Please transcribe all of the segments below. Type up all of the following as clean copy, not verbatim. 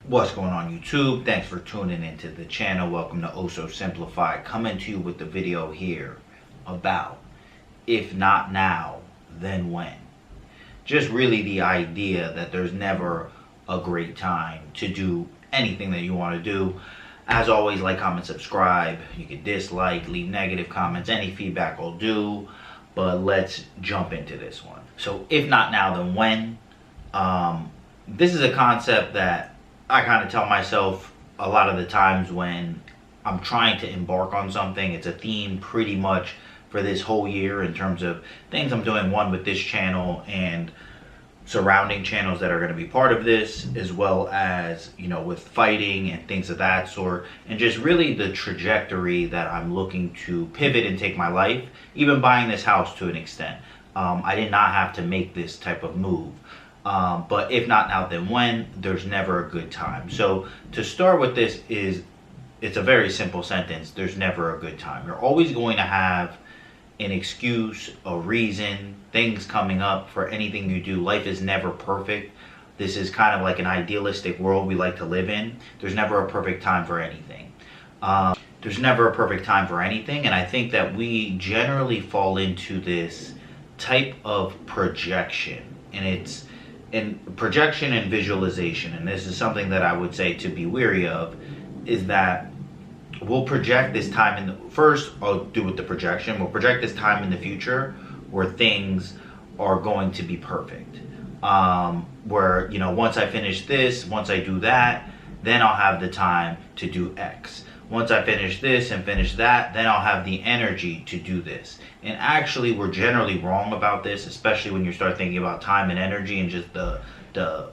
What's going on YouTube? Thanks for tuning into the channel. Welcome to Oh So Simplified. Coming to you with the video here about if not now, then when. Just really the idea that there's never a great time to do anything that you want to do. As always, like, comment, subscribe. You can dislike, leave negative comments. Any feedback will do. But let's jump into this one. So if not now, then when? This is a concept that I kind of tell myself a lot of the times when I'm trying to embark on something. It's a theme pretty much for this whole year in terms of things I'm doing, one with this channel and surrounding channels that are going to be part of this, as well as, you know, with fighting and things of that sort, and just really the trajectory that I'm looking to pivot and take my life. Even buying this house to an extent, I did not have to make this type of move. But if not now, then when? There's never a good time. So to start with this it's a very simple sentence. There's never a good time. You're always going to have an excuse, a reason, things coming up for anything you do. Life is never perfect. This is kind of like an idealistic world we like to live in. There's never a perfect time for anything. There's never a perfect time for anything. And I think that we generally fall into this type of projection. And projection and visualization, and this is something that I would say to be wary of, is that we'll project this time in the first. I'll do with the projection. We'll project this time in the future where things are going to be perfect. Where, you know, once I finish this, once I do that, then I'll have the time to do X. Once I finish this and finish that, then I'll have the energy to do this. And actually, we're generally wrong about this, especially when you start thinking about time and energy and just the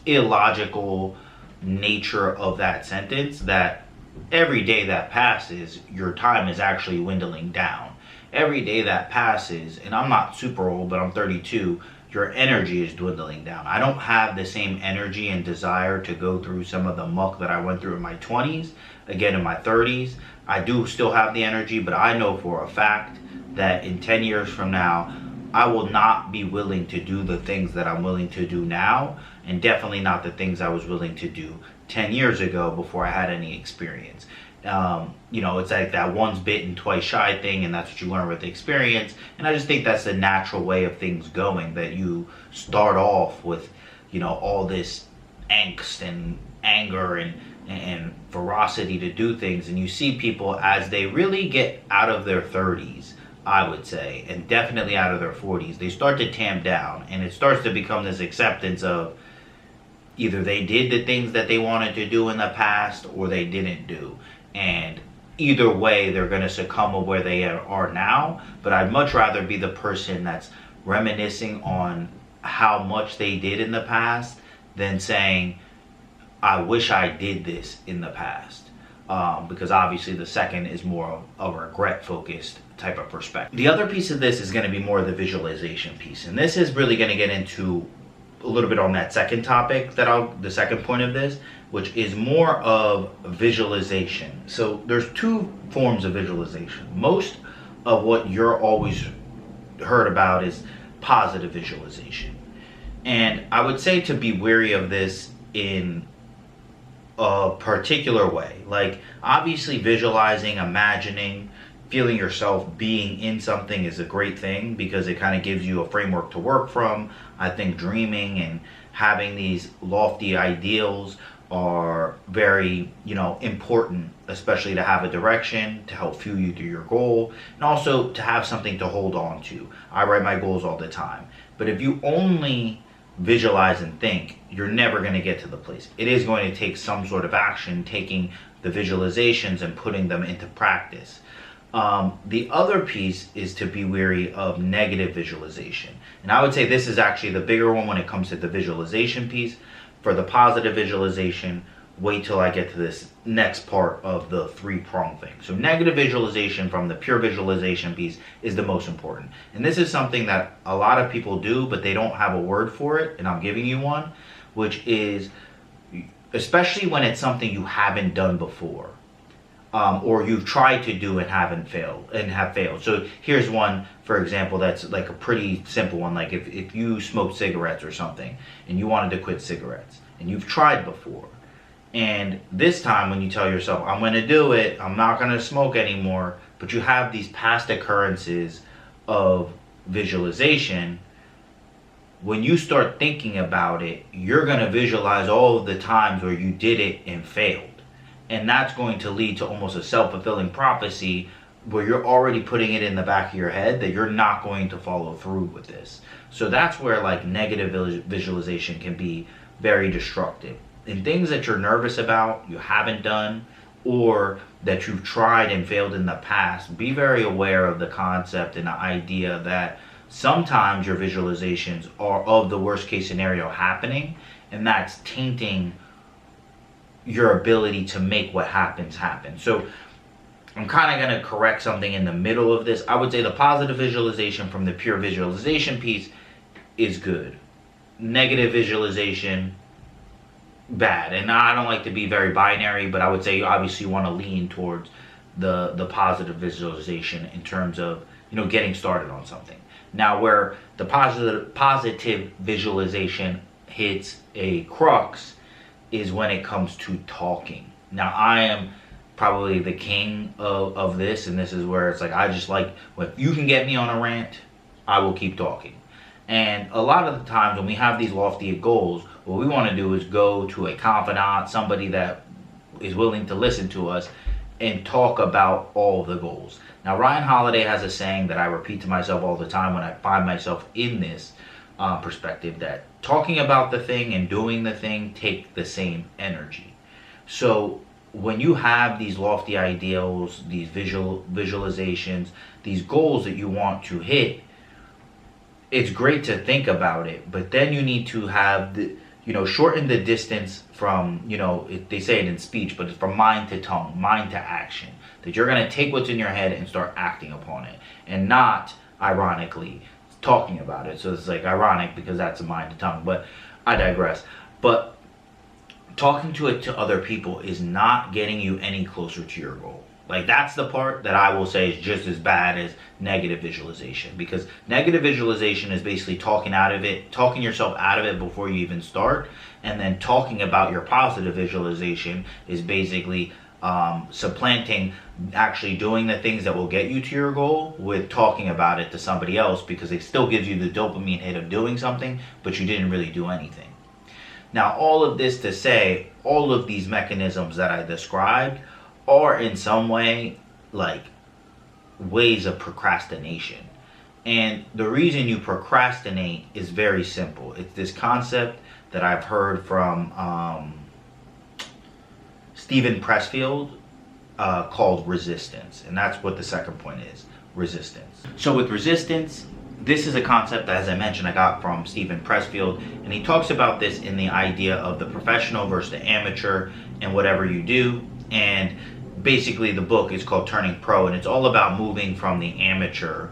illogical nature of that sentence, that every day that passes, your time is actually dwindling down. Every day that passes, and I'm not super old, but I'm 32, your energy is dwindling down. I don't have the same energy and desire to go through some of the muck that I went through in my 20s, again in my 30s. I do still have the energy, but I know for a fact that in 10 years from now, I will not be willing to do the things that I'm willing to do now, and definitely not the things I was willing to do 10 years ago before I had any experience. You know, it's like that once bitten, twice shy thing, and that's what you learn with the experience. And I just think that's the natural way of things going, that you start off with, you know, all this angst and anger and ferocity to do things, and you see people as they really get out of their 30s, I would say, and definitely out of their 40s, they start to tamp down, and it starts to become this acceptance of either they did the things that they wanted to do in the past or they didn't do. And either way, they're going to succumb to where they are now. But I'd much rather be the person that's reminiscing on how much they did in the past than saying, I wish I did this in the past. Because obviously the second is more of a regret-focused type of perspective. The other piece of this is going to be more of the visualization piece. And this is really going to get into a little bit on that second topic, the second point of this, which is more of visualization. So there's two forms of visualization. Most of what you're always heard about is positive visualization. And I would say to be wary of this in a particular way. Like, obviously visualizing, imagining, feeling yourself being in something is a great thing because it kind of gives you a framework to work from. I think dreaming and having these lofty ideals are very, you know, important, especially to have a direction to help fuel you through your goal, and also to have something to hold on to. I write my goals all the time, but if you only visualize and think, you're never going to get to the place. It is going to take some sort of action, taking the visualizations and putting them into practice. The other piece is to be wary of negative visualization. And I would say this is actually the bigger one when it comes to the visualization piece. For the positive visualization, wait till I get to this next part of the three-prong thing. So negative visualization from the pure visualization piece is the most important. And this is something that a lot of people do, but they don't have a word for it, and I'm giving you one, which is, especially when it's something you haven't done before. Or you've tried to do and have failed. So here's one, for example, that's like a pretty simple one. Like if you smoked cigarettes or something and you wanted to quit cigarettes and you've tried before And this time when you tell yourself, I'm going to do it, I'm not going to smoke anymore, but you have these past occurrences of visualization, when you start thinking about it, you're going to visualize all of the times where you did it and failed. And that's going to lead to almost a self-fulfilling prophecy where you're already putting it in the back of your head that you're not going to follow through with this. So that's where like negative visualization can be very destructive. In things that you're nervous about, you haven't done, or that you've tried and failed in the past, be very aware of the concept and the idea that sometimes your visualizations are of the worst case scenario happening, and that's tainting your ability to make what happens happen. So I'm kind of going to correct something in the middle of this. I would say the positive visualization from the pure visualization piece is good. Negative visualization, bad. And I don't like to be very binary, but I would say obviously you want to lean towards the positive visualization in terms of, you know, getting started on something. Now where the positive visualization hits a crux is when it comes to talking. Now I am probably the king of this, and this is where it's like, I just like, if you can get me on a rant, I will keep talking. And a lot of the times when we have these lofty goals, what we want to do is go to a confidant, somebody that is willing to listen to us and talk about all the goals. Now Ryan Holiday has a saying that I repeat to myself all the time when I find myself in this perspective, that talking about the thing and doing the thing take the same energy. So when you have these lofty ideals, these visualizations, these goals that you want to hit, it's great to think about it, but then you need to have the, you know, shorten the distance from, you know, they say it in speech, but it's from mind to tongue, mind to action. That you're going to take what's in your head and start acting upon it, and not, ironically, talking about it. So it's like ironic because that's a mind to tongue, but I digress. But talking to it to other people is not getting you any closer to your goal. Like, that's the part that I will say is just as bad as negative visualization, because negative visualization is basically talking yourself out of it before you even start, and then talking about your positive visualization is basically supplanting actually doing the things that will get you to your goal with talking about it to somebody else, because it still gives you the dopamine hit of doing something, but you didn't really do anything. Now, all of this to say, all of these mechanisms that I described are in some way like ways of procrastination. And the reason you procrastinate is very simple. It's this concept that I've heard from Steven Pressfield called resistance. And that's what the second point is, resistance. So with resistance, this is a concept that, as I mentioned, I got from Steven Pressfield, and he talks about this in the idea of the professional versus the amateur and whatever you do. And basically the book is called Turning Pro, and it's all about moving from the amateur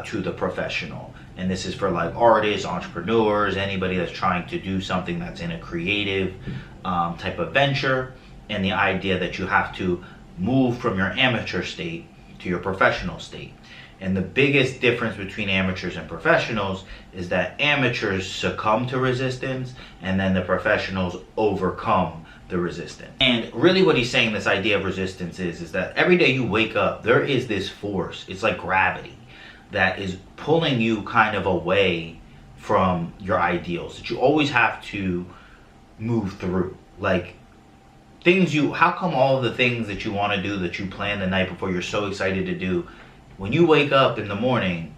to the professional. And this is for like artists, entrepreneurs, anybody that's trying to do something that's in a creative type of venture, and the idea that you have to move from your amateur state to your professional state. And the biggest difference between amateurs and professionals is that amateurs succumb to resistance, and then the professionals overcome the resistance. And really what he's saying, this idea of resistance is that every day you wake up, there is this force, it's like gravity, that is pulling you kind of away from your ideals, that you always have to move through. Like, how come all of the things that you want to do, that you plan the night before, you're so excited to do, when you wake up in the morning,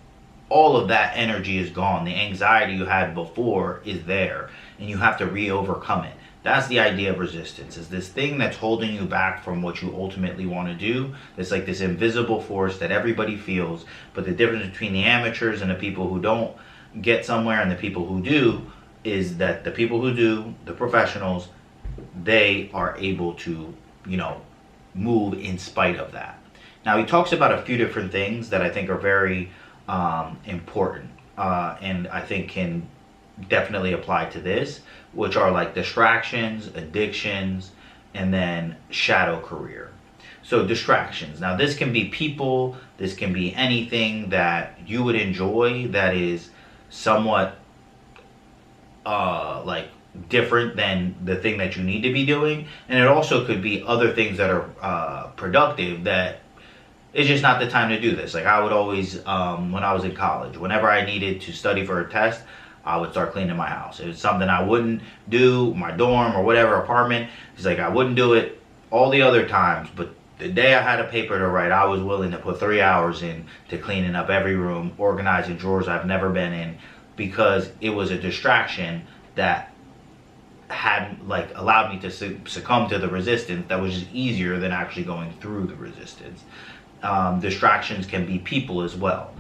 all of that energy is gone. The anxiety you had before is there, and you have to re-overcome it. That's the idea of resistance, is this thing that's holding you back from what you ultimately want to do. It's like this invisible force that everybody feels, but the difference between the amateurs and the people who don't get somewhere and the people who do is that the people who do, the professionals, they are able to, you know, move in spite of that. Now, he talks about a few different things that I think are very important, and I think can definitely apply to this, which are like distractions, addictions, and then shadow career. So distractions. Now, this can be people, this can be anything that you would enjoy that is somewhat like different than the thing that you need to be doing, and it also could be other things that are productive that it's just not the time to do this. Like I would always, when I was in college, whenever I needed to study for a test, I would start cleaning my house. It was something I wouldn't do, my dorm or whatever apartment. It's like I wouldn't do it all the other times, but the day I had a paper to write, I was willing to put 3 hours in to cleaning up every room, organizing drawers I've never been in, because it was a distraction that had like allowed me to succumb to the resistance that was just easier than actually going through the resistance. Distractions can be people as well.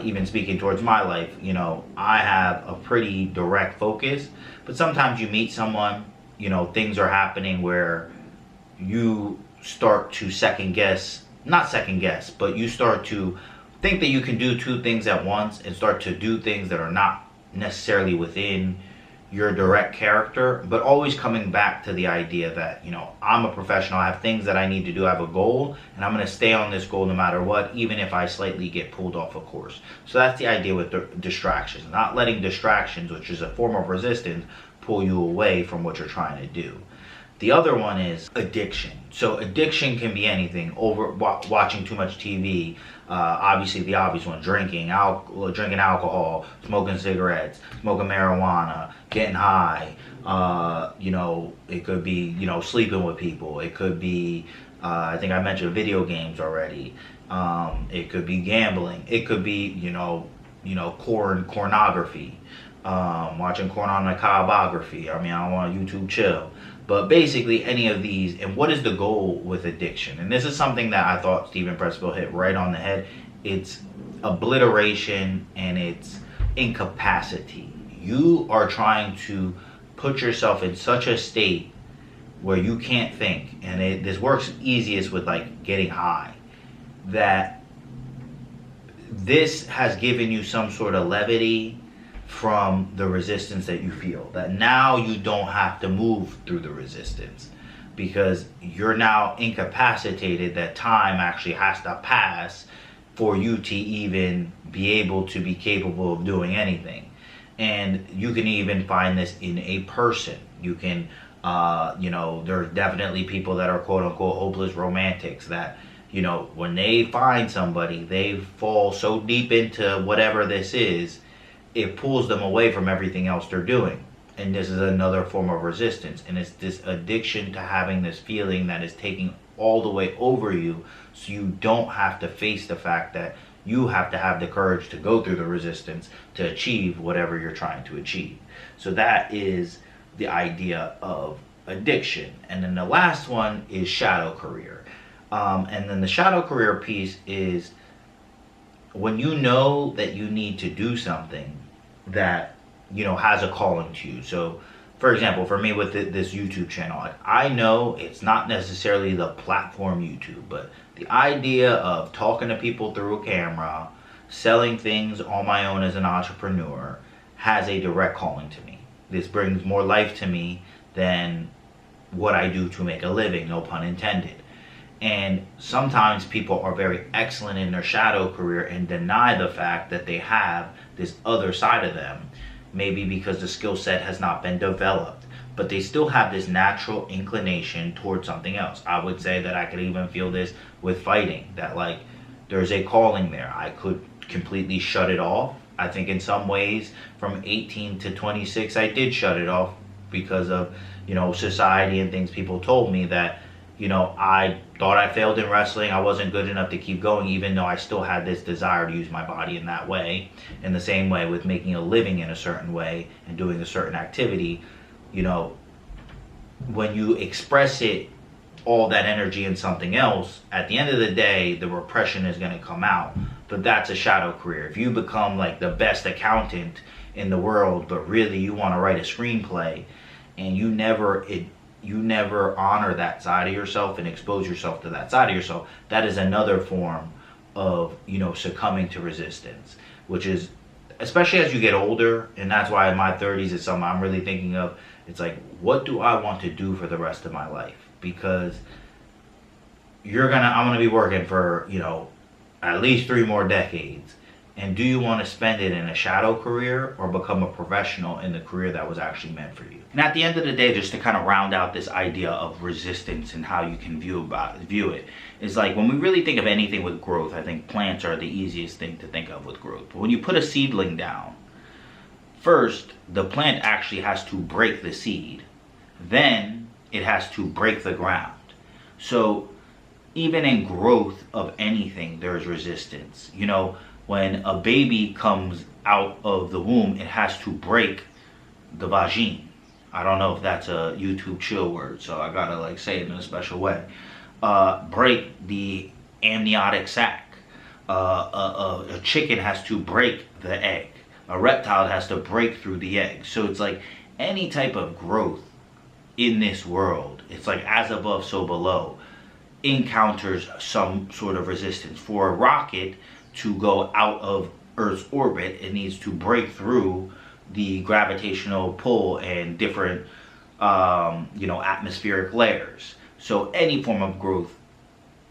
Even speaking towards my life, you know, I have a pretty direct focus, but sometimes you meet someone, you know, things are happening where you start to not second guess, but you start to think that you can do two things at once and start to do things that are not necessarily within your direct character, but always coming back to the idea that, you know, I'm a professional, I have things that I need to do, I have a goal, and I'm going to stay on this goal no matter what, even if I slightly get pulled off a course. So that's the idea with distractions, not letting distractions, which is a form of resistance, pull you away from what you're trying to do. The other one is addiction. So addiction can be anything, watching too much TV, obviously the obvious one, drinking alcohol, smoking cigarettes, smoking marijuana, getting high. You know, it could be, you know, sleeping with people. It could be, I think I mentioned video games already. It could be gambling. It could be, you know, pornography, watching pornography. I mean, I don't want YouTube chill. But basically any of these, and what is the goal with addiction? And this is something that I thought Steven Pressfield hit right on the head. It's obliteration and it's incapacity. You are trying to put yourself in such a state where you can't think, and this works easiest with like getting high, that this has given you some sort of levity from the resistance that you feel, that now you don't have to move through the resistance because you're now incapacitated, that time actually has to pass for you to even be able to be capable of doing anything. And you can even find this in a person. You can you know, there's definitely people that are quote unquote hopeless romantics that, you know, when they find somebody, they fall so deep into whatever this is, it pulls them away from everything else they're doing. And this is another form of resistance. And it's this addiction to having this feeling that is taking all the way over you, so you don't have to face the fact that you have to have the courage to go through the resistance to achieve whatever you're trying to achieve. So that is the idea of addiction. And then the last one is shadow career. And then the shadow career piece is when you know that you need to do something that, you know, has a calling to you. So for example, for me with this YouTube channel, I know it's not necessarily the platform YouTube, but the idea of talking to people through a camera, selling things on my own as an entrepreneur has a direct calling to me. This brings more life to me than what I do to make a living, no pun intended. And sometimes people are very excellent in their shadow career and deny the fact that they have this other side of them, maybe because the skill set has not been developed, but they still have this natural inclination towards something else. I would say that I could even feel this with fighting, that like there's a calling there. I could completely shut it off. I think in some ways from 18 to 26 I did shut it off because of, you know, society and things. People told me that, you know, I thought I failed in wrestling. I wasn't good enough to keep going, even though I still had this desire to use my body in that way. In the same way with making a living in a certain way and doing a certain activity, you know, when you express it, all that energy in something else, at the end of the day, the repression is going to come out. But that's a shadow career. If you become like the best accountant in the world, but really you want to write a screenplay and you never honor that side of yourself and expose yourself to that side of yourself, that is another form of, you know, succumbing to resistance, which is, especially as you get older, and that's why in my 30s it's something I'm really thinking of. It's like, what do I want to do for the rest of my life? Because I'm gonna be working for, you know, at least 3 more decades, And do you want to spend it in a shadow career or become a professional in the career that was actually meant for you? And at the end of the day, just to kind of round out this idea of resistance and how you can view it, is like when we really think of anything with growth, I think plants are the easiest thing to think of with growth. But when you put a seedling down, first, the plant actually has to break the seed. Then it has to break the ground. So even in growth of anything, there's resistance. You know, when a baby comes out of the womb, it has to break the vagine. I don't know if that's a YouTube chill word, so I gotta like say it in a special way. Break the amniotic sac. A chicken has to break the egg. A reptile has to break through the egg. So it's like any type of growth in this world, it's like as above, so below, encounters some sort of resistance. For a rocket to go out of Earth's orbit, it needs to break through the gravitational pull and different atmospheric layers. So any form of growth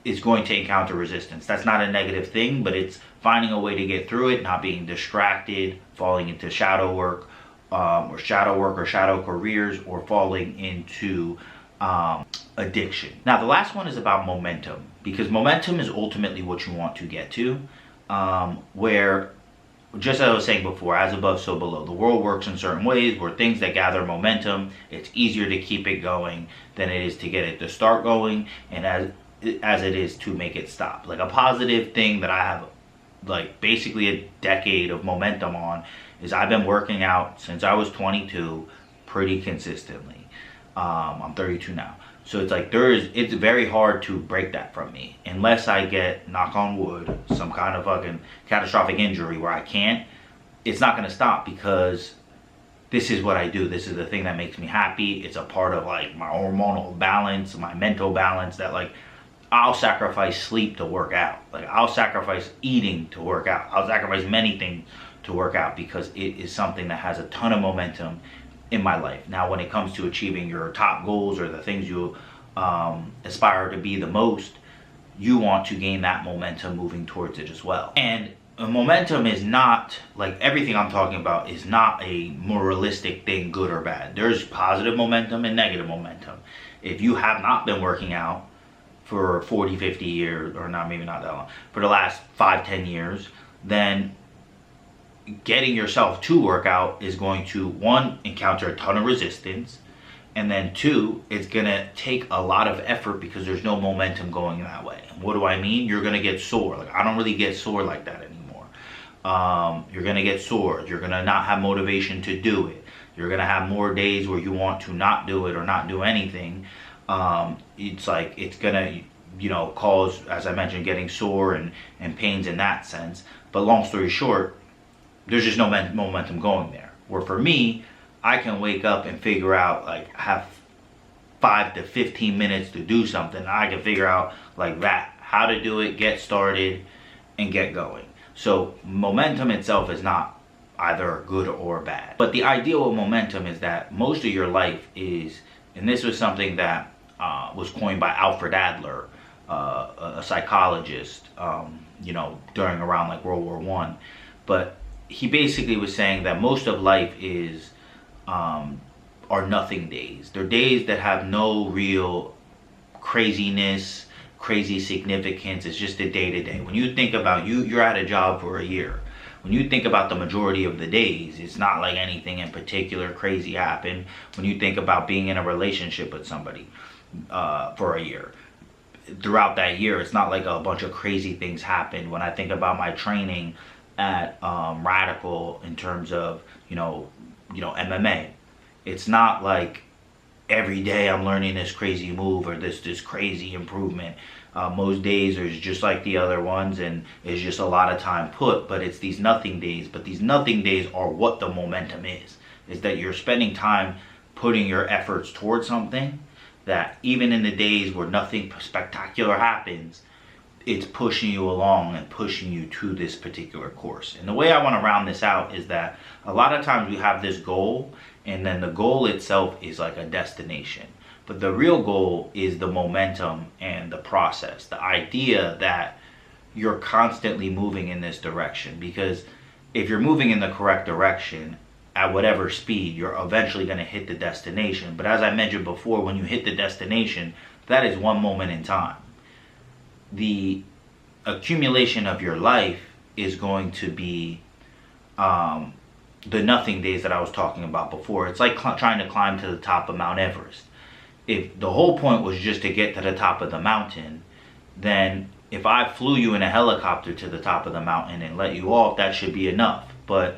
is going to encounter resistance. That's not a negative thing, but it's finding a way to get through it, not being distracted, falling into shadow work or shadow careers, or falling into addiction. Now the last one is about momentum, because momentum is ultimately what you want to get to, where, just as I was saying before, as above, so below. The world works in certain ways where things that gather momentum, it's easier to keep it going than it is to get it to start going, and as it is to make it stop. Like a positive thing that I have like basically a decade of momentum on is I've been working out since I was 22 pretty consistently. I'm 32 now. So it's like it's very hard to break that from me unless I get, knock on wood, some kind of fucking catastrophic injury where I can't. It's not going to stop, because this is what I do. This is the thing that makes me happy. It's a part of like my hormonal balance, my mental balance, that like I'll sacrifice sleep to work out. Like I'll sacrifice eating to work out. I'll sacrifice many things to work out, because it is something that has a ton of momentum in my life. Now, when it comes to achieving your top goals or the things you aspire to be the most, you want to gain that momentum moving towards it as well. And momentum is not, like everything I'm talking about is not a moralistic thing, good or bad. There's positive momentum and negative momentum. If you have not been working out for 40, 50 years, or not, maybe not that long, for the last 5, 10 years, then getting yourself to work out is going to, one, encounter a ton of resistance, and then two, it's gonna take a lot of effort because there's no momentum going that way. And what do I mean? You're gonna get sore. Like I don't really get sore like that anymore. You're gonna get sore. You're gonna not have motivation to do it. You're gonna have more days where you want to not do it or not do anything. It's like it's gonna cause, as I mentioned, getting sore and pains in that sense. But long story short, there's just no momentum going there. Where for me, I can wake up and figure out, like, have 5 to 15 minutes to do something. I can figure out like that how to do it, get started, and get going. So momentum itself is not either good or bad. But the idea with momentum is that most of your life is, and this was something that was coined by Alfred Adler, a psychologist, during around like World War I. But he basically was saying that most of life is are nothing days. They're days that have no real craziness, crazy significance. It's just a day to day. When you think about you're at a job for a year. When you think about the majority of the days, it's not like anything in particular crazy happened. When you think about being in a relationship with somebody for a year, throughout that year, it's not like a bunch of crazy things happened. When I think about my training at Radical in terms of MMA, it's not like every day I'm learning this crazy move or this crazy improvement. Most days are just like the other ones, and it's just a lot of time put, but it's these nothing days. But these nothing days are what the momentum is that you're spending time putting your efforts towards something that even in the days where nothing spectacular happens, it's pushing you along and pushing you to this particular course. And the way I want to round this out is that a lot of times we have this goal, and then the goal itself is like a destination. But the real goal is the momentum and the process. The idea that you're constantly moving in this direction, because if you're moving in the correct direction at whatever speed, you're eventually going to hit the destination. But as I mentioned before, when you hit the destination, that is one moment in time. The accumulation of your life is going to be the nothing days that I was talking about before. It's like trying to climb to the top of Mount Everest. If the whole point was just to get to the top of the mountain, then if I flew you in a helicopter to the top of the mountain and let you off, that should be enough. But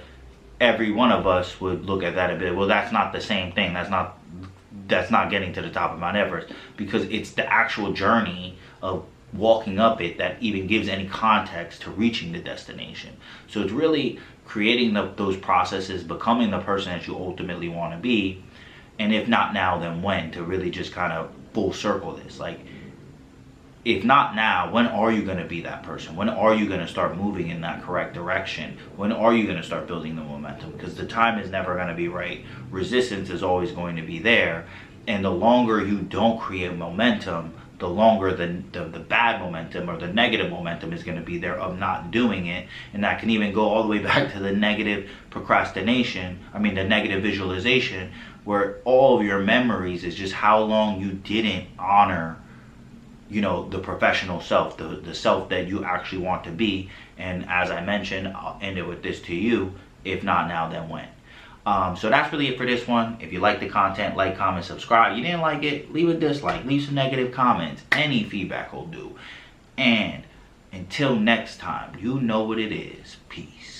every one of us would look at that a bit, well, that's not the same thing. That's not getting to the top of Mount Everest, because it's the actual journey of walking up it that even gives any context to reaching the destination. So it's really creating those processes, becoming the person that you ultimately want to be, and if not now, then when, to really just kind of full circle this. Like, if not now, when are you going to be that person? When are you going to start moving in that correct direction? When are you going to start building the momentum? Because the time is never going to be right. Resistance is always going to be there. And the longer you don't create momentum, the longer the bad momentum or the negative momentum is going to be there of not doing it. And that can even go all the way back to the negative procrastination, the negative visualization, where all of your memories is just how long you didn't honor, the professional self, the self that you actually want to be. And as I mentioned, I'll end it with this to you: if not now, then when? So that's really it for this one. If you like the content, like, comment, subscribe. You didn't like it, leave a dislike, leave some negative comments. Any feedback will do. And until next time, you know what it is. Peace.